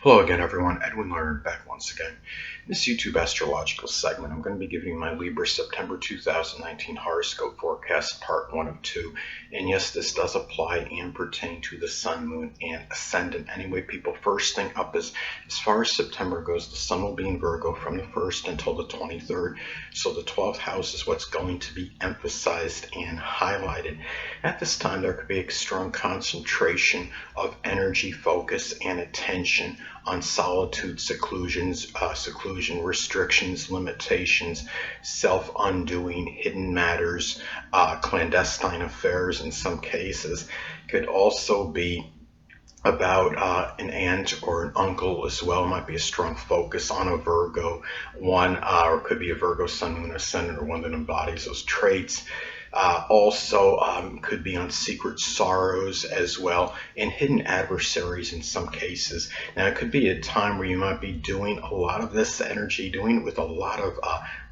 Hello again, everyone. Edwin Learnard back once again. In this YouTube astrological segment, I'm going to be giving you my Libra September 2019 horoscope forecast, part 1 of 2. And yes, this does apply and pertain to the sun, moon, and ascendant. Anyway, people, first thing up is, as far as September goes, the sun will be in Virgo from the 1st until the 23rd. So the 12th house is what's going to be emphasized and highlighted. At this time, there could be a strong concentration of energy, focus, and attention on solitude, seclusion, restrictions, limitations, self-undoing, hidden matters, clandestine affairs in some cases. Could also be about an aunt or an uncle as well. Might be a strong focus on a Virgo one, or it could be a Virgo sun, moon, ascendant, or one that embodies those traits. Also could be on secret sorrows as well, and hidden adversaries in some cases. Now, it could be a time where you might be doing a lot of this energy, doing it with a lot of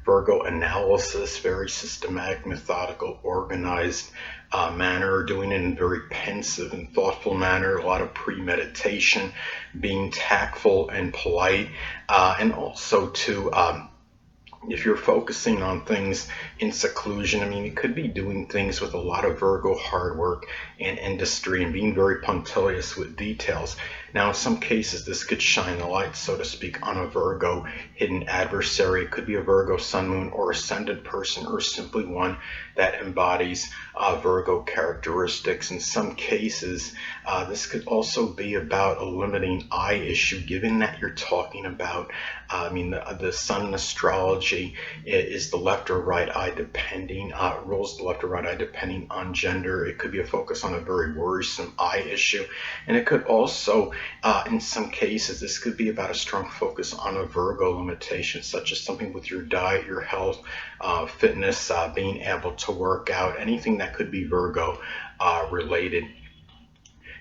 Virgo analysis, very systematic, methodical, organized manner, doing it in a very pensive and thoughtful manner, a lot of premeditation, being tactful and polite, and also to if you're focusing on things in seclusion, I mean, you could be doing things with a lot of Virgo hard work and industry and being very punctilious with details. Now, in some cases, this could shine the light, so to speak, on a Virgo hidden adversary. It could be a Virgo sun, moon, or ascendant person, or simply one that embodies Virgo characteristics. In some cases, this could also be about a limiting eye issue, given that you're talking about, the sun in astrology is the left or right eye depending, rules the left or right eye depending on gender. It could be a focus on a very worrisome eye issue. And it could also, in some cases, this could be about a strong focus on a Virgo limitation, such as something with your diet, your health, fitness, being able to work out, anything that could be Virgo related.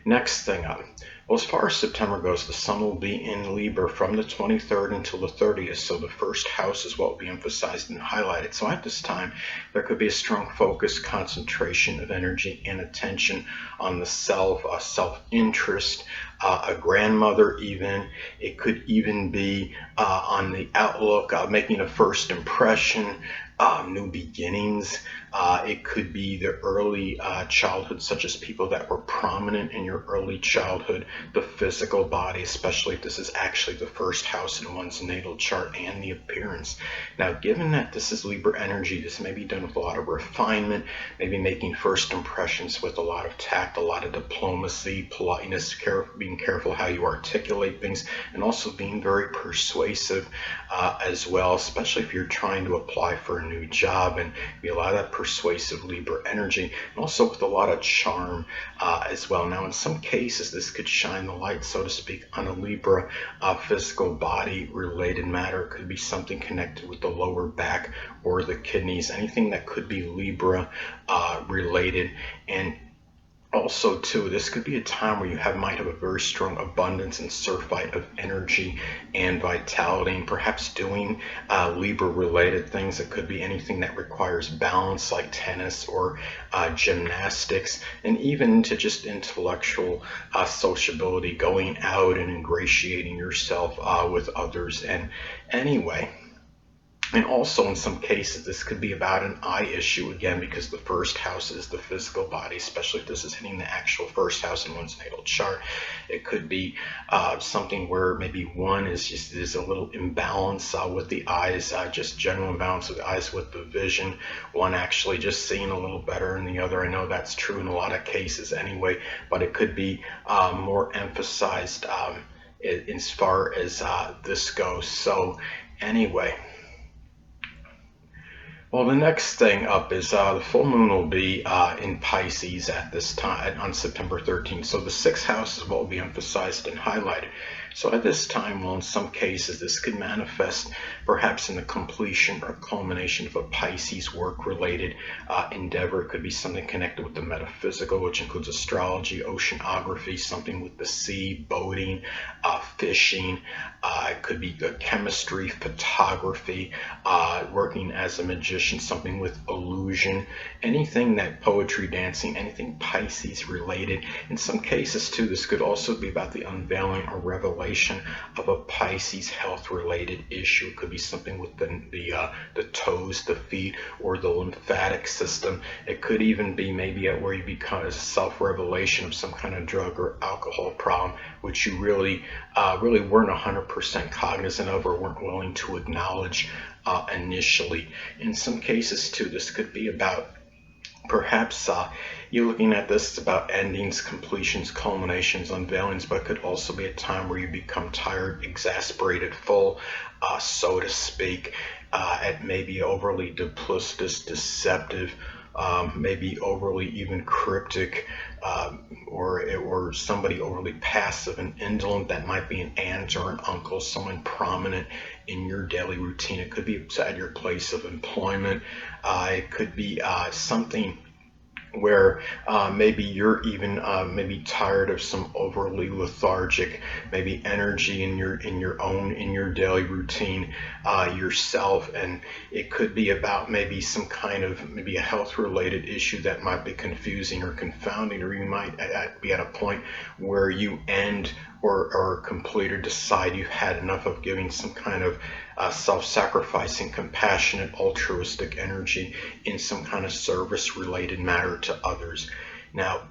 Next thing up. Well, as far as September goes, the sun will be in Libra from the 23rd until the 30th, so the first house is what will be emphasized and highlighted. So at this time, there could be a strong focus, concentration of energy and attention on the self, self-interest, a grandmother even. It could even be on the outlook, making a first impression, new beginnings. It could be the early childhood, such as people that were prominent in your early childhood, the physical body, especially if this is actually the first house in one's natal chart, and the appearance. Now, given that this is Libra energy, this may be done with a lot of refinement, maybe making first impressions with a lot of tact, a lot of diplomacy, politeness, being careful how you articulate things, and also being very persuasive as well, especially if you're trying to apply for a new job, and be a lot of that persuasive Libra energy, and also with a lot of charm as well. Now, in some cases, this could shine the light, so to speak, on a Libra physical body related matter. It could be something connected with the lower back or the kidneys, anything that could be Libra related. And also, too, this could be a time where you might have a very strong abundance and surfeit of energy and vitality, and perhaps doing Libra-related things. It could be anything that requires balance, like tennis or gymnastics, and even to just intellectual sociability, going out and ingratiating yourself with others. And anyway, and also, in some cases, this could be about an eye issue, again, because the first house is the physical body, especially if this is hitting the actual first house in one's natal chart. It could be something where maybe one is a little imbalance with the eyes, just general imbalance with the eyes with the vision, one actually just seeing a little better than the other. I know that's true in a lot of cases anyway, but it could be more emphasized as far as this goes. So anyway, well, the next thing up is the full moon will be in Pisces at this time on September 13th. So the sixth house is what will be emphasized and highlighted. So at this time, well, in some cases, this could manifest perhaps in the completion or culmination of a Pisces work-related endeavor. It could be something connected with the metaphysical, which includes astrology, oceanography, something with the sea, boating, fishing. It could be chemistry, photography, working as a magician, definition, something with illusion, anything that poetry, dancing, anything Pisces related. In some cases too, this could also be about the unveiling or revelation of a Pisces health related issue. It could be something with the toes, the feet, or the lymphatic system. It could even be maybe at where you become a self-revelation of some kind of drug or alcohol problem, which you really weren't 100% cognizant of or weren't willing to acknowledge initially. In some cases too, this could be about perhaps you're looking at this, it's about endings, completions, culminations, unveilings, but it could also be a time where you become tired, exasperated, full, so to speak, at maybe overly duplicitous, deceptive, maybe overly even cryptic, or somebody overly passive and indolent. That might be an aunt or an uncle, someone prominent in your daily routine. It could be at your place of employment. It could be something where maybe you're even maybe tired of some overly lethargic maybe energy in your daily routine yourself, and it could be about maybe some kind of maybe a health related issue that might be confusing or confounding, or you might be at a point where you end or complete or decide you've had enough of giving some kind of self-sacrificing, compassionate, altruistic energy in some kind of service-related matter to others. Now,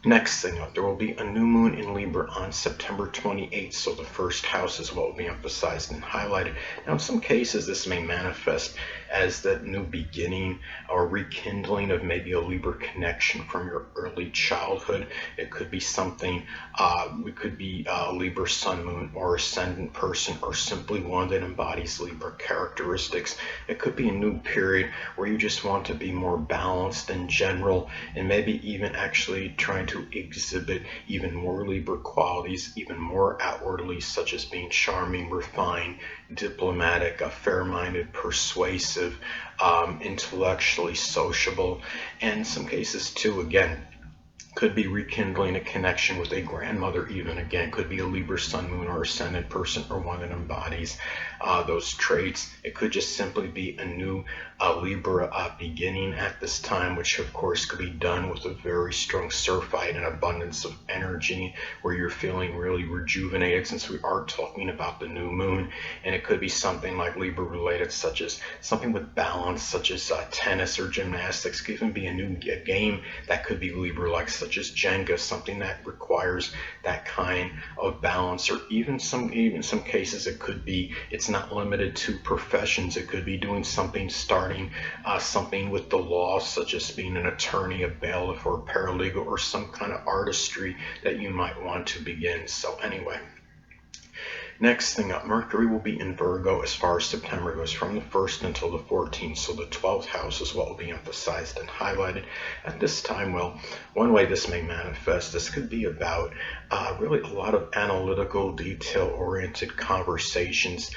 next thing up, there will be a new moon in Libra on September 28th, so the first house is what will be emphasized and highlighted. Now, in some cases, this may manifest as that new beginning or rekindling of maybe a Libra connection from your early childhood. It could be something, it could be a Libra sun, moon, or ascendant person, or simply one that embodies Libra characteristics. It could be a new period where you just want to be more balanced in general, and maybe even actually trying to exhibit even more Libra qualities, even more outwardly, such as being charming, refined, diplomatic, fair-minded, persuasive, intellectually sociable, and in some cases too, again, could be rekindling a connection with a grandmother even. Again, could be a Libra sun, moon, or ascendant person, or one that embodies those traits. It could just simply be a new Libra beginning at this time, which of course could be done with a very strong surfite and abundance of energy, where you're feeling really rejuvenated, since we are talking about the new moon. And it could be something like Libra related, such as something with balance, such as tennis or gymnastics. It could even be a new game that could be Libra like, such as Jenga, something that requires that kind of balance. Or even some cases it could be, it's not limited to professions. It could be doing something, starting something with the law, such as being an attorney, a bailiff, or a paralegal, or some kind of artistry that you might want to begin. So anyway, next thing up, Mercury will be in Virgo as far as September goes, from the 1st until the 14th. So the 12th house is what will be emphasized and highlighted at this time. Well, one way this may manifest, this could be about really a lot of analytical, detail-oriented conversations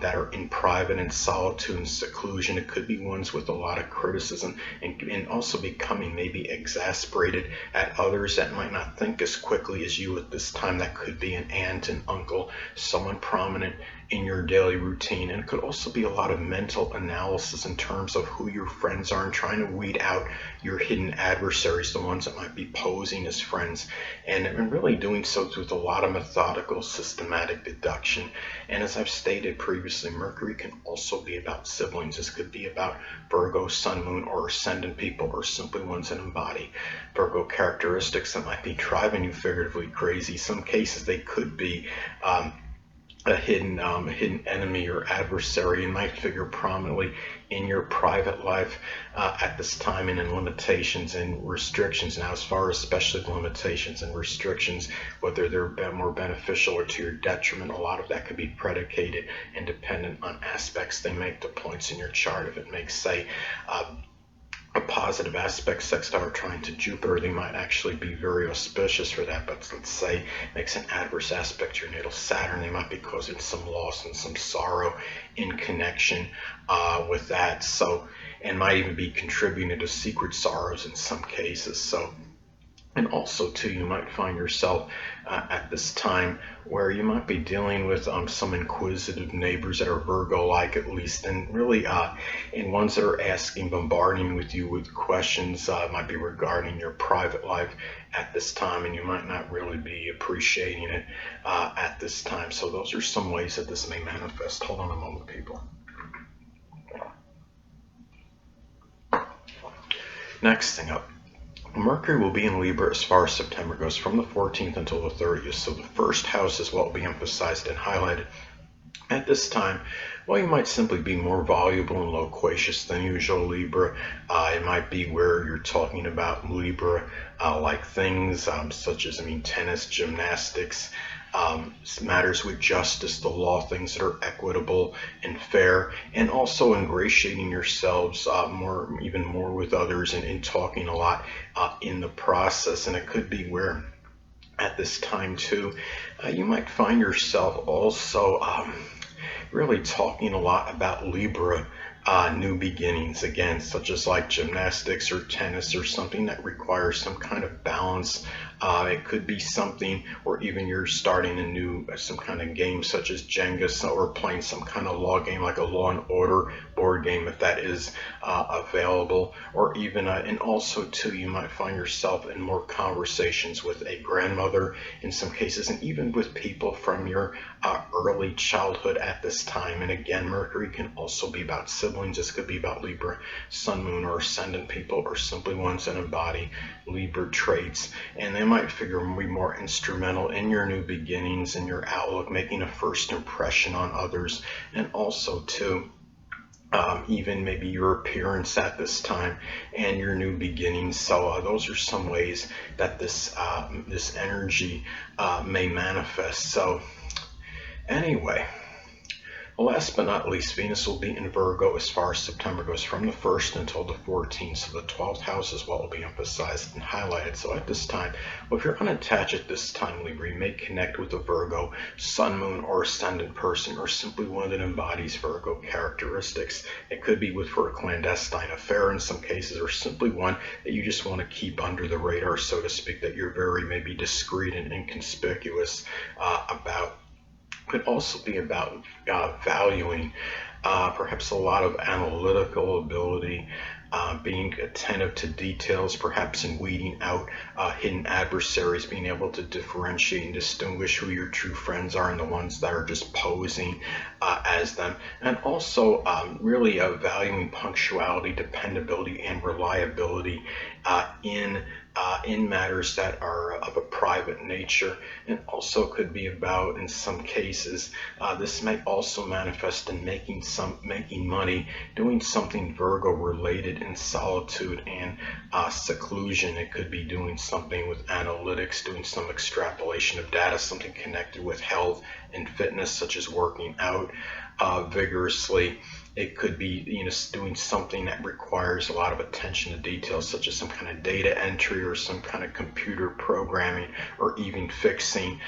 that are in private and solitude and seclusion. It could be ones with a lot of criticism, and also becoming maybe exasperated at others that might not think as quickly as you at this time. That could be an aunt, an uncle, someone prominent in your daily routine. And it could also be a lot of mental analysis in terms of who your friends are, and trying to weed out your hidden adversaries, the ones that might be posing as friends, and really doing so with a lot of methodical, systematic deduction. And as I've stated previously, Mercury can also be about siblings. This could be about Virgo, sun, moon, or ascendant people, or simply ones that embody Virgo characteristics that might be driving you figuratively crazy. Some cases they could be a hidden enemy or adversary, and might figure prominently in your private life at this time, and in limitations and restrictions. Now, as far as especially the limitations and restrictions, whether they're more beneficial or to your detriment, a lot of that could be predicated and dependent on aspects they make to points in your chart. If it makes, say, a positive aspect sextile or trying to Jupiter, they might actually be very auspicious for that. But let's say makes an adverse aspect to your natal Saturn, they might be causing some loss and some sorrow in connection with that. So, and might even be contributing to secret sorrows in some cases. So And also, too, you might find yourself at this time where you might be dealing with some inquisitive neighbors that are Virgo-like, at least, and really, and ones that are asking, bombarding with you with questions, might be regarding your private life at this time, and you might not really be appreciating it at this time. So those are some ways that this may manifest. Hold on a moment, people. Next thing up. Mercury will be in Libra as far as September goes, from the 14th until the 30th. So the first house is what will be emphasized and highlighted at this time. Well, you might simply be more voluble and loquacious than usual, Libra. It might be where you're talking about Libra, like things such as, tennis, gymnastics, matters with justice, the law, things that are equitable and fair, and also ingratiating yourselves even more with others, and talking a lot in the process. And it could be where at this time too, you might find yourself also really talking a lot about Libra new beginnings, again, such as like gymnastics or tennis or something that requires some kind of balance. It could be something, or even you're starting a new, some kind of game such as Jenga, or playing some kind of law game like a Law and Order board game, if that is available. Or even, and also too, you might find yourself in more conversations with a grandmother in some cases, and even with people from your early childhood at this time. And again, Mercury can also be about siblings. This could be about Libra, Sun, Moon, or Ascendant people, or simply ones that embody Libra traits. And they might figure be more instrumental in your new beginnings and your outlook, making a first impression on others, and also too, even maybe your appearance at this time and your new beginnings. So those are some ways that this energy may manifest. So anyway, last but not least, Venus will be in Virgo as far as September goes, from the 1st until the 14th. So the 12th house is what will be emphasized and highlighted. So at this time, well, if you're unattached at this time, Libra, you may connect with a Virgo, Sun, Moon, or Ascendant person, or simply one that embodies Virgo characteristics. It could be for a clandestine affair in some cases, or simply one that you just want to keep under the radar, so to speak, that you're very maybe discreet and inconspicuous about. Could also be about valuing perhaps a lot of analytical ability, being attentive to details, perhaps in weeding out hidden adversaries, being able to differentiate and distinguish who your true friends are and the ones that are just posing as them. And also really valuing punctuality, dependability, and reliability in matters that are of a private nature. And also could be about, in some cases, this may also manifest in making money, doing something Virgo related in solitude and seclusion. It could be doing something with analytics, doing some extrapolation of data, something connected with health and fitness, such as working out vigorously. It could be, doing something that requires a lot of attention to details, such as some kind of data entry or some kind of computer programming, or even fixing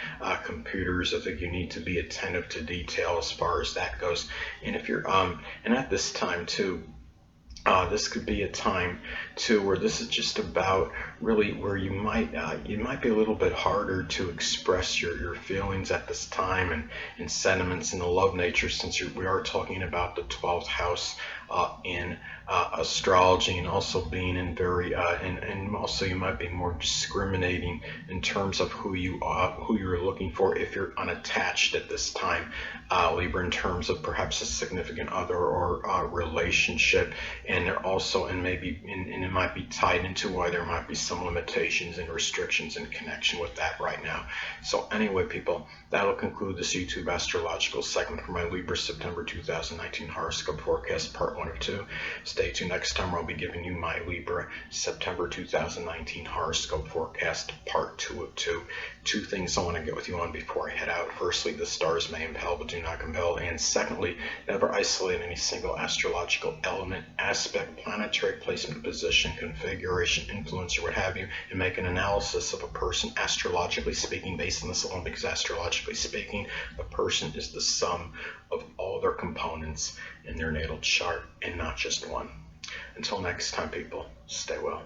computers. I think you need to be attentive to detail as far as that goes. And if you're, and at this time too, this could be a time too where this is just about really where you might be a little bit harder to express your feelings at this time, and sentiments in the love nature, since we are talking about the 12th house in astrology, and also being in very and also you might be more discriminating in terms of who you're looking for if you're unattached at this time, Libra, in terms of perhaps a significant other or relationship. And they're also, and it might be tied into why there might be some limitations and restrictions in connection with that right now. So anyway, people, that'll conclude this YouTube astrological segment for my Libra September 2019 horoscope forecast, part 1 of 2. Stay tuned. Next time I'll be giving you my Libra September 2019 horoscope forecast, part 2 of 2. Two things I want to get with you on before I head out. Firstly, the stars may impel but do not compel. And secondly, never isolate any single astrological element, aspect, planetary placement, position, configuration, influence, or what have you, and make an analysis of a person astrologically speaking based on this alone, because astrologically speaking, the person is the sum of all their components in their natal chart, and not just one. Until next time, people, stay well.